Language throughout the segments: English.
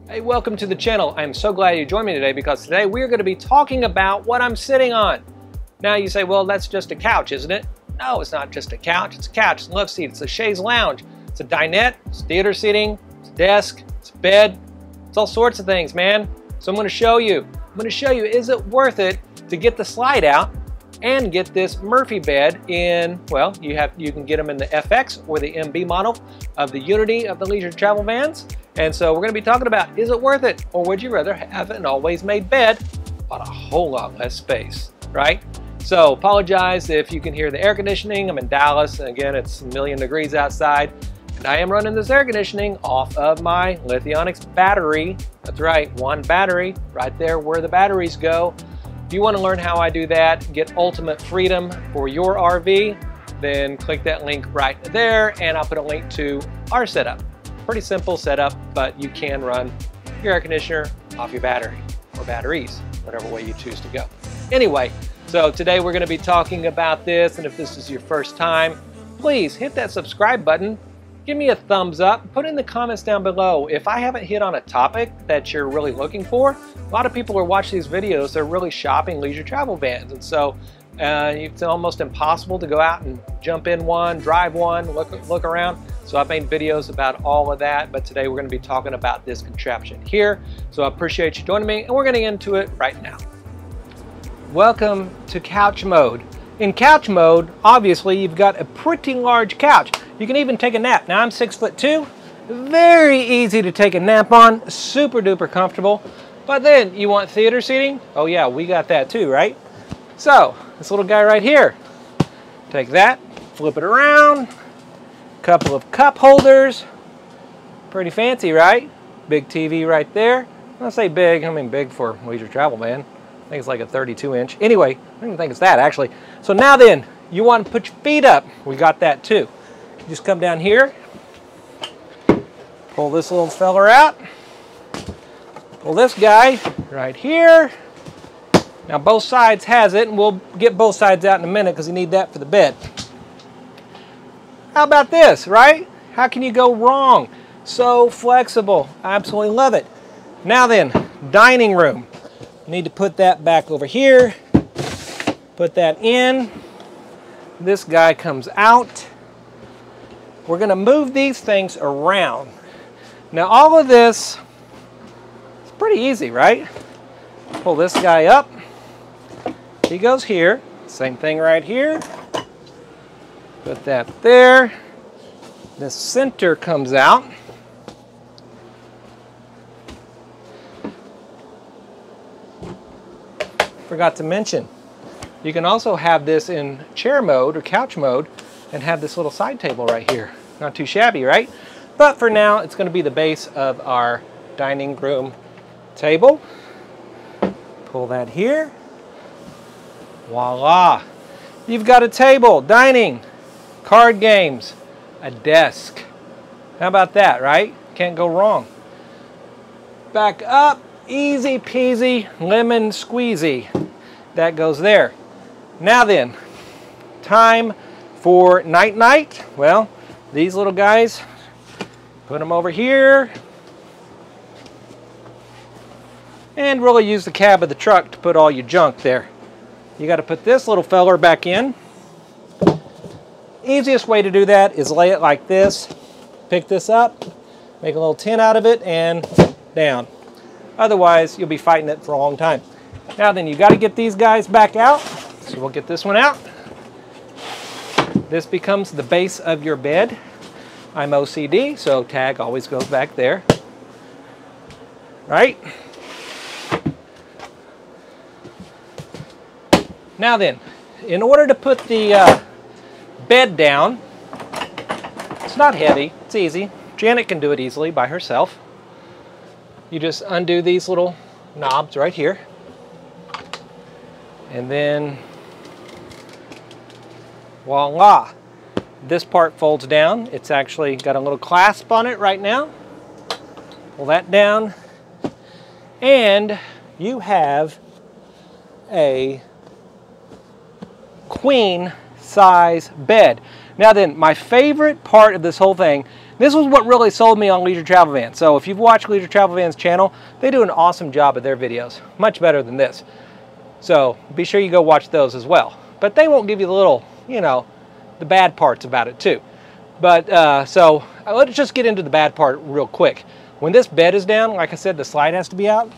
Hey, welcome to the channel. I'm so glad you joined me today because today we're going to be talking about what I'm sitting on. Now you say, well, that's just a couch, isn't it? No, it's not just a couch. It's a couch, it's a love seat, it's a chaise lounge, it's a dinette, it's theater seating, it's a desk, it's a bed, it's all sorts of things, man. So I'm going to show you. Is it worth it to get the slide out and get this Murphy bed in, well, you can get them in the FX or the MB model of the Unity of the leisure travel vans. And so we're going to be talking about, is it worth it? Or would you rather have an always made bed on a whole lot less space, right? So apologize if you can hear the air conditioning. I'm in Dallas, and again, it's a million degrees outside. And I am running this air conditioning off of my Lithionics battery. That's right, one battery right there where the batteries go. If you want to learn how I do that, get ultimate freedom for your RV, then click that link right there, and I'll put a link to our setup. Pretty simple setup, but you can run your air conditioner off your battery or batteries, whatever way you choose to go. Anyway, so today we're going to be talking about this, and if this is your first time, please hit that subscribe button. Give me a thumbs up. Put in the comments down below. If I haven't hit on a topic that you're really looking for, a lot of people are watching these videos, they're really shopping leisure travel vans. And so it's almost impossible to go out and jump in one, drive one, look around. So I've made videos about all of that, but today we're going to be talking about this contraption here. So I appreciate you joining me, and we're going to get into it right now. Welcome to couch mode. In couch mode, obviously you've got a pretty large couch. You can even take a nap. Now I'm 6'2", very easy to take a nap on, super duper comfortable. But then you want theater seating? Oh yeah, we got that too, right? So this little guy right here, take that, flip it around, couple of cup holders, pretty fancy, right? Big TV right there. When I say big, I mean big for leisure travel van. I think it's like a 32-inch. Anyway, I don't even think it's that actually. So now then, you want to put your feet up. We got that too. You just come down here, pull this little feller out, pull this guy right here. Now both sides has it, and we'll get both sides out in a minute because you need that for the bed. How about this, right? How can you go wrong? So flexible. I absolutely love it. Now then, dining room. You need to put that back over here. Put that in. This guy comes out. We're going to move these things around. Now all of this is pretty easy, right? Pull this guy up. He goes here. Same thing right here. Put that there. The center comes out. Forgot to mention, you can also have this in chair mode or couch mode and have this little side table right here. Not too shabby, right? But for now, it's going to be the base of our dining room table. Pull that here. Voila! You've got a table, dining, card games, a desk. How about that, right? Can't go wrong. Back up, easy peasy, lemon squeezy. That goes there. Now then, time for night-night. Well, these little guys, put them over here. And really use the cab of the truck to put all your junk there. You got to put this little feller back in. Easiest way to do that is lay it like this. Pick this up, make a little tent out of it, and down. Otherwise, you'll be fighting it for a long time. Now then, you got to get these guys back out. So we'll get this one out. This becomes the base of your bed. I'm OCD, so tag always goes back there. Right? Now then, in order to put the bed down, it's not heavy, it's easy. Janet can do it easily by herself. You just undo these little knobs right here. And then, voila. This part folds down. It's actually got a little clasp on it right now. Pull that down. And you have a queen size bed. Now then, my favorite part of this whole thing, This was what really sold me on Leisure Travel Vans. So if you've watched Leisure Travel Vans channel, they do an awesome job of their videos. Much better than this. So be sure you go watch those as well. But they won't give you the little, you know, the bad parts about it too. But so let's just get into the bad part real quick. When this bed is down, like I said, the slide has to be out.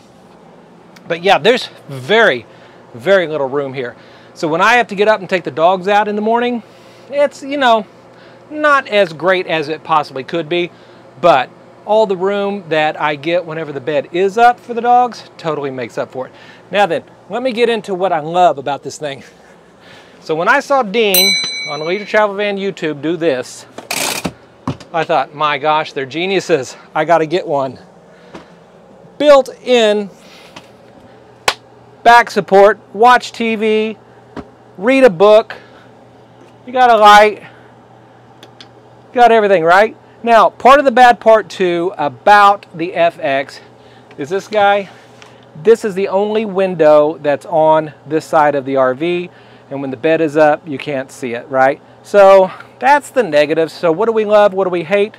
But yeah, there's very, very little room here. So when I have to get up and take the dogs out in the morning, it's, you know, not as great as it possibly could be. But all the room that I get whenever the bed is up for the dogs totally makes up for it. Now then, let me get into what I love about this thing. So when I saw Dean on Leisure Travel Van YouTube do this, I thought, my gosh, they're geniuses. I got to get one. Built-in back support, watch TV, read a book. You got a light. Got everything, right? Now, part of the bad part too about the FX is this guy. This is the only window that's on this side of the RV, and when the bed is up, you can't see it, right? So that's the negative. So what do we love? What do we hate?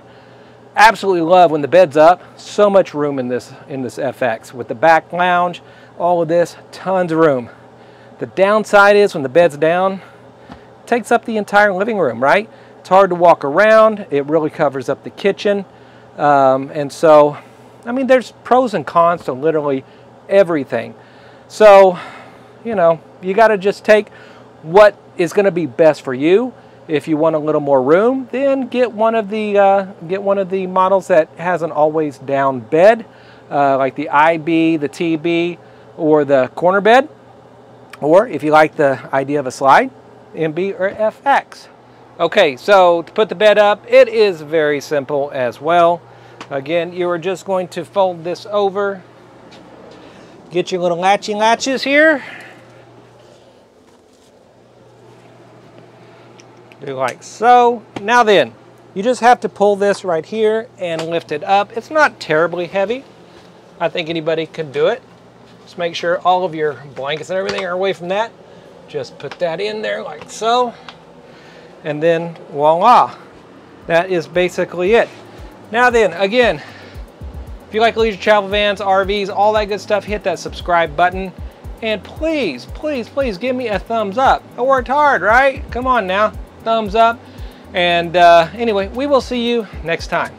Absolutely love when the bed's up. So much room in this FX with the back lounge, all of this, tons of room. The downside is when the bed's down, it takes up the entire living room, right? It's hard to walk around. It really covers up the kitchen. And so, I mean, there's pros and cons to literally everything. So, you know, you got to just take what is going to be best for you. If you want a little more room, then get one of the models that has an always down bed, like the IB, the TB, or the corner bed. Or if you like the idea of a slide, MB or FX. Okay, so to put the bed up, it is very simple as well. Again, you are just going to fold this over, get your little latches here. Do like so. Now then, you just have to pull this right here and lift it up. It's not terribly heavy. I think anybody could do it. Just make sure all of your blankets and everything are away from that. Just put that in there like so. And then voila. That is basically it. Now then, again, if you like Leisure Travel Vans, RVs, all that good stuff, hit that subscribe button. And please, please, please give me a thumbs up. I worked hard, right? Come on now. Thumbs up. And anyway, we will see you next time.